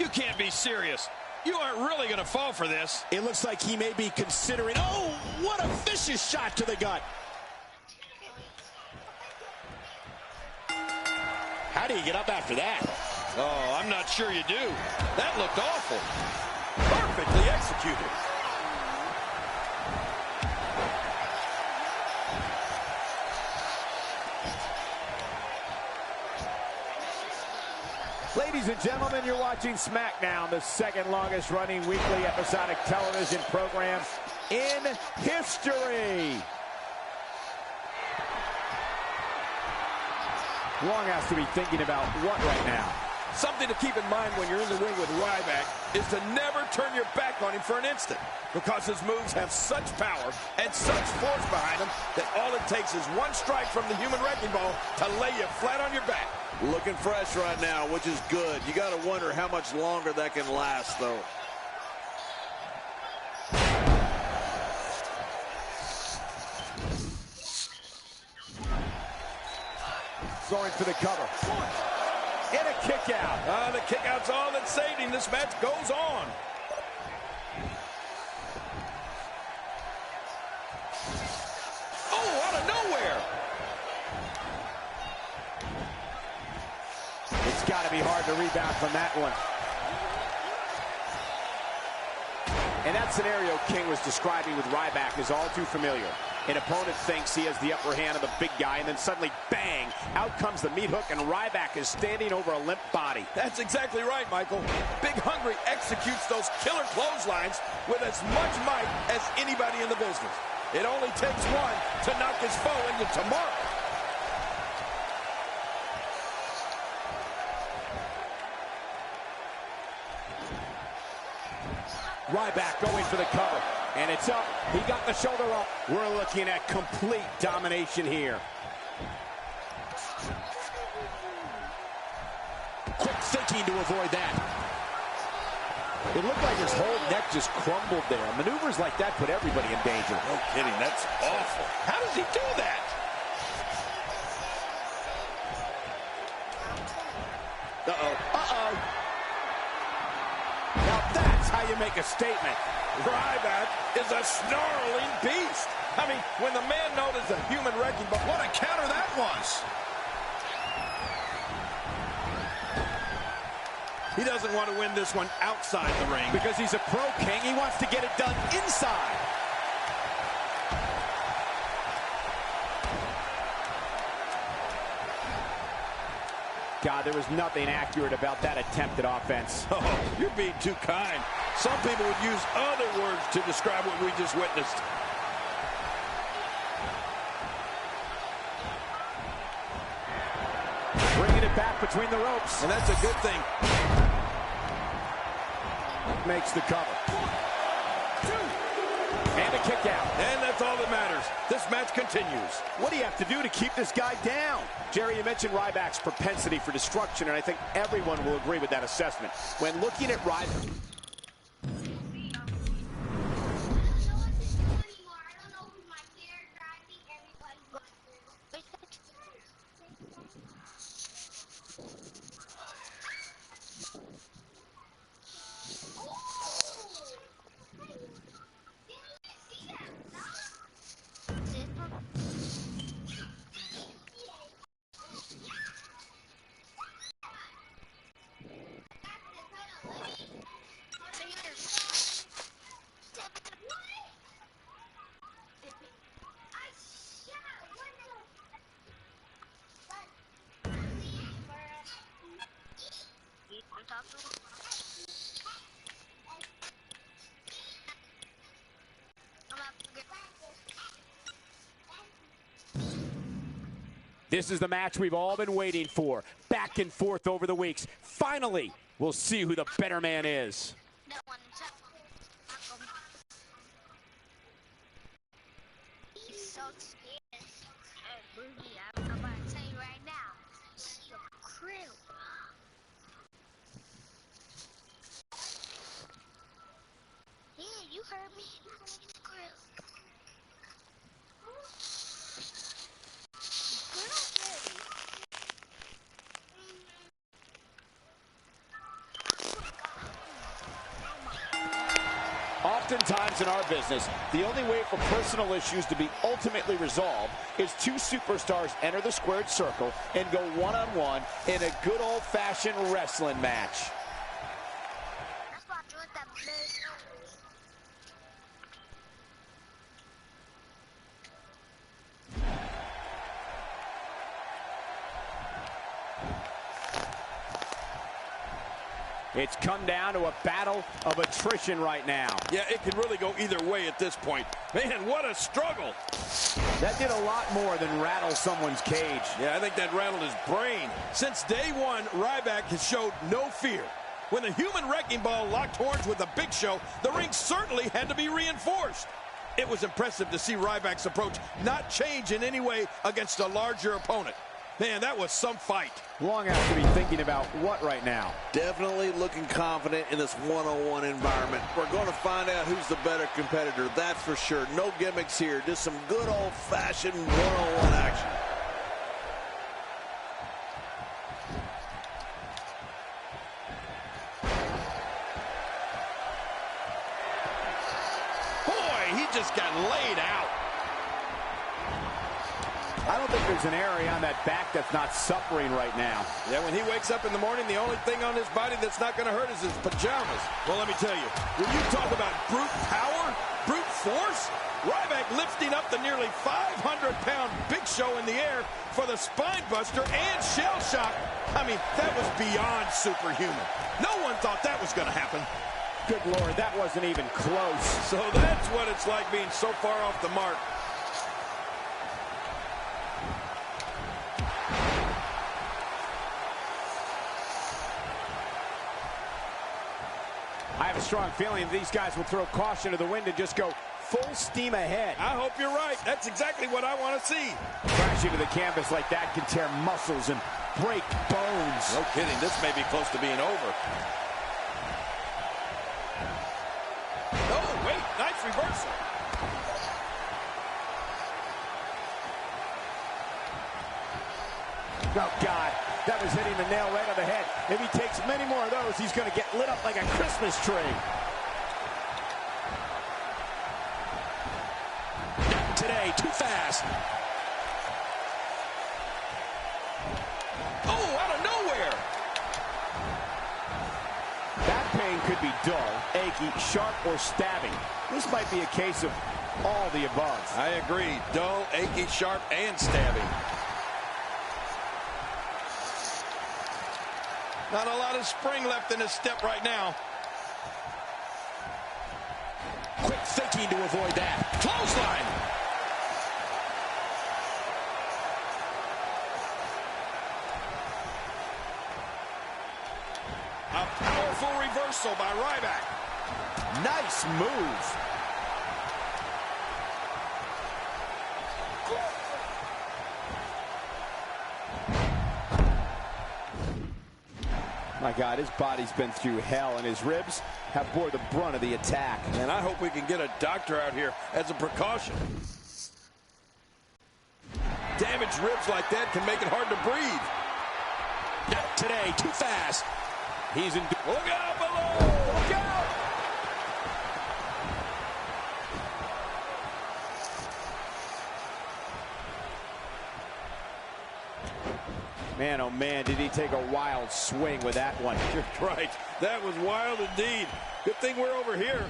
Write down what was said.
You can't be serious. You aren't really going to fall for this. It looks like he may be considering. Oh, what a vicious shot to the gut. How do you get up after that? Oh, I'm not sure you do. That looked awful. Perfectly executed. Ladies and gentlemen, you're watching SmackDown, the second longest running weekly episodic television program in history. Long has to be thinking about what right now? Something to keep in mind when you're in the ring with Ryback is to never turn your back on him for an instant, because his moves have such power and such force behind them that all it takes is one strike from the human wrecking ball to lay you flat on your back. Looking fresh right now, which is good. You got to wonder how much longer that can last, though. Going for the cover. And a kick out. The kick out's all that saved him. This match goes on. Oh, out of nowhere. It's got to be hard to rebound from that one. And that scenario King was describing with Ryback is all too familiar. An opponent thinks he has the upper hand of the big guy, and then suddenly, bang, out comes the meat hook, and Ryback is standing over a limp body. That's exactly right, Michael. Big Hungry executes those killer clotheslines with as much might as anybody in the business. It only takes one to knock his foe into tomorrow. Ryback going for the cover. And it's up. He got the shoulder up. We're looking at complete domination here. Quick thinking to avoid that. It looked like his whole neck just crumbled there. Maneuvers like that put everybody in danger. No kidding. That's awful. How does he do that? Uh-oh. Uh-oh. Now that's how you make a statement. Ryback is a snarling beast. I mean, when the man known as the human wrecking ball, what a counter that was. He doesn't want to win this one outside the ring. Because he's a pro, King. He wants to get it done inside. God, there was nothing accurate about that attempt at offense. Oh, you're being too kind. Some people would use other words to describe what we just witnessed. Bringing it back between the ropes. And that's a good thing. Makes the cover. 1, 2. And a kick out. And that's all that matters. This match continues. What do you have to do to keep this guy down? Jerry, you mentioned Ryback's propensity for destruction, and I think everyone will agree with that assessment. When looking at Ryback... This is the match we've all been waiting for. Back and forth over the weeks. Finally, we'll see who the better man is. You heard me. Oftentimes in our business, the only way for personal issues to be ultimately resolved is two superstars enter the squared circle and go one-on-one in a good old-fashioned wrestling match. That's why I joined that business. It's come down to a battle of attrition right now. Yeah, it can really go either way at this point. Man, what a struggle. That did a lot more than rattle someone's cage. Yeah, I think that rattled his brain. Since day one, Ryback has showed no fear. When the human wrecking ball locked horns with the Big Show, the ring certainly had to be reinforced. It was impressive to see Ryback's approach not change in any way against a larger opponent. Man, that was some fight. Long have to be thinking about what right now? Definitely looking confident in this one-on-one environment. We're going to find out who's the better competitor, that's for sure. No gimmicks here, just some good old-fashioned one-on-one action. Boy, he just got laid out. I don't think there's an area on that back that's not suffering right now. Yeah, when he wakes up in the morning, the only thing on his body that's not going to hurt is his pajamas. Well, let me tell you, when you talk about brute power, brute force, Ryback lifting up the nearly 500-pound Big Show in the air for the spine buster and shell shock. I mean, that was beyond superhuman. No one thought that was going to happen. Good Lord, that wasn't even close. So that's what it's like being so far off the mark. I have a strong feeling these guys will throw caution to the wind and just go full steam ahead. I hope you're right. That's exactly what I want to see. Crashing to the canvas like that can tear muscles and break bones. No kidding. This may be close to being over. Oh, wait. Nice reversal. Oh, God. That was hitting the nail right on the head. If he takes many more of those, he's going to get lit up like a Christmas tree. Not today. Too fast. Oh, out of nowhere. That pain could be dull, achy, sharp, or stabbing. This might be a case of all the above. I agree. Dull, achy, sharp, and stabbing. Not a lot of spring left in his step right now. Quick thinking to avoid that. Clothesline. A powerful reversal by Ryback. Nice move. My God, his body's been through hell, and his ribs have bore the brunt of the attack. And I hope we can get a doctor out here as a precaution. Damaged ribs like that can make it hard to breathe. Not today, too fast. He's in. Look out below! Look out! Man, oh man, did he take a wild swing with that one. You're right. That was wild indeed. Good thing we're over here.